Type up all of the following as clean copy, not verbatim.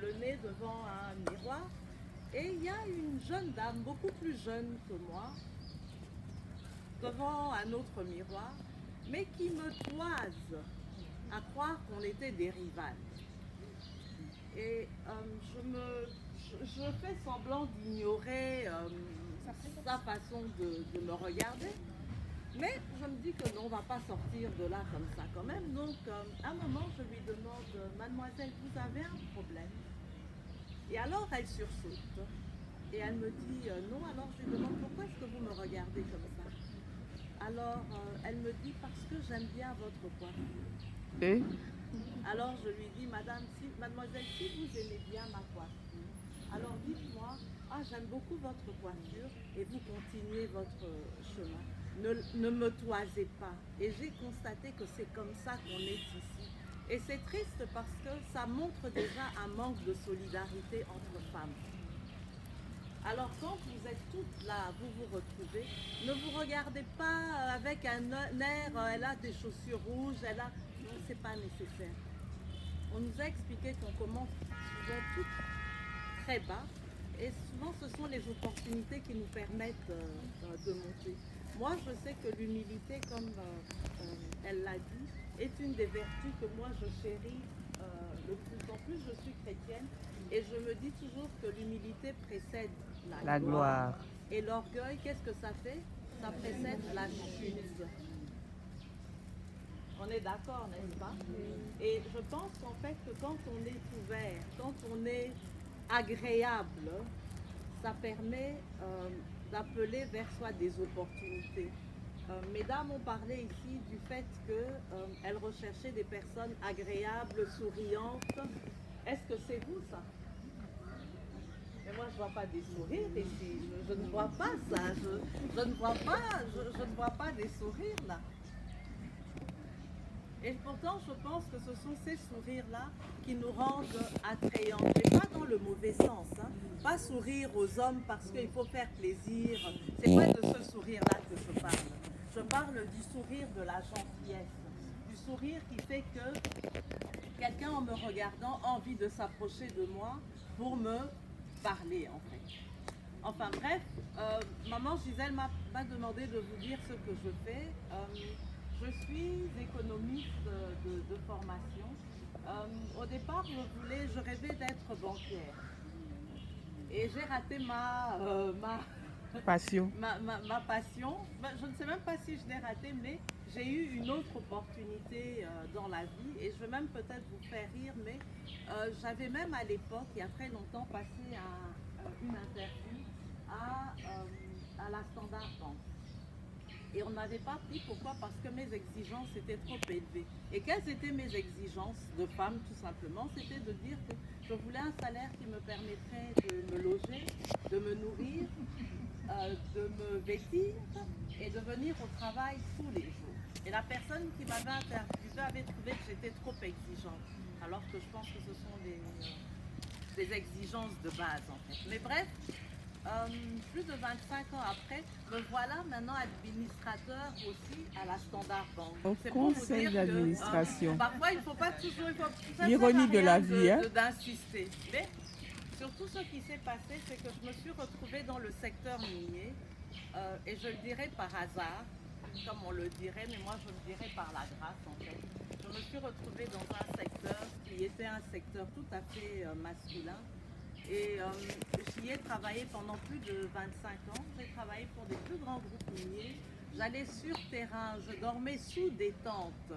le nez devant un miroir et il y a une jeune dame, beaucoup plus jeune que moi, devant un autre miroir, mais qui me toise à croire qu'on était des rivales. Et je fais semblant d'ignorer sa façon de me regarder. Mais je me dis que non, on ne va pas sortir de là comme ça quand même. Donc, à un moment, je lui demande, mademoiselle, vous avez un problème? Et alors, elle sursaute. Et elle me dit, non. Alors, je lui demande, pourquoi est-ce que vous me regardez comme ça? Alors, elle me dit, parce que j'aime bien votre coiffure. Et Alors, je lui dis, madame, mademoiselle, si vous aimez bien ma coiffure, alors dites-moi, ah, j'aime beaucoup votre coiffure et vous continuez votre chemin. Ne me toisez pas. Et j'ai constaté que c'est comme ça qu'on est ici. Et c'est triste parce que ça montre déjà un manque de solidarité entre femmes. Alors quand vous êtes toutes là, vous vous retrouvez, ne vous regardez pas avec un air, elle a des chaussures rouges, elle a... Non, c'est pas nécessaire. On nous a expliqué qu'on commence souvent toutes très bas et souvent ce sont les opportunités qui nous permettent de monter. Moi je sais que l'humilité, comme elle l'a dit, est une des vertus que moi je chéris le plus. En plus je suis chrétienne et je me dis toujours que l'humilité précède la la gloire. gloire. Et l'orgueil, qu'est-ce que ça fait? Ça précède la chute. On est d'accord, n'est-ce pas? Et je pense qu'en fait que quand on est ouvert, quand on est agréable, ça permet d'appeler vers soi des opportunités. Mesdames ont parlé ici du fait qu'elles recherchaient des personnes agréables, souriantes. Est-ce que c'est vous ça? Mais moi je ne vois pas des sourires ici, je ne vois pas ça, je ne vois pas, je ne vois pas des sourires là. Et pourtant, je pense que ce sont ces sourires-là qui nous rendent attrayants. Et pas dans le mauvais sens. Hein. Pas sourire aux hommes parce qu'il faut faire plaisir. C'est pas de ce sourire-là que je parle. Je parle du sourire de la gentillesse. Du sourire qui fait que quelqu'un, en me regardant, a envie de s'approcher de moi pour me parler, en fait. Enfin bref, maman Gisèle m'a demandé de vous dire ce que je fais. Je suis économiste de formation. Au départ, je rêvais d'être banquière. Et j'ai raté Passion. ma passion. Je ne sais même pas si je l'ai raté, mais j'ai eu une autre opportunité dans la vie. Et je vais même peut-être vous faire rire, mais j'avais même à l'époque, il y a très longtemps, passé une interview à la Standard Bank. Et on n'avait pas pris, pourquoi? Parce que mes exigences étaient trop élevées. Et quelles étaient mes exigences de femme, tout simplement? C'était de dire que je voulais un salaire qui me permettrait de me loger, de me nourrir, de me vêtir et de venir au travail tous les jours. Et la personne qui m'avait interviewée avait trouvé que j'étais trop exigeante, alors que je pense que ce sont des exigences de base en fait. Mais bref, plus de 25 ans après, me voilà maintenant administrateur aussi à la Standard Bank. Au C'est pour vous conseil dire que d'administration. parfois il ne faut pas toujours, L'ironie de la vie, hein? d'insister. Mais surtout ce qui s'est passé, c'est que je me suis retrouvée dans le secteur minier et je le dirais par hasard, comme on le dirait, mais moi je le dirais par la grâce en fait. Je me suis retrouvée dans un secteur qui était un secteur tout à fait masculin. Et j'y ai travaillé pendant plus de 25 ans. J'ai travaillé pour des plus grands groupes miniers. J'allais sur terrain, je dormais sous des tentes.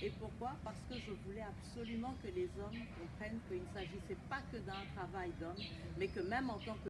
Et pourquoi? Parce que je voulais absolument que les hommes comprennent qu'il ne s'agissait pas que d'un travail d'homme, mais que même en tant que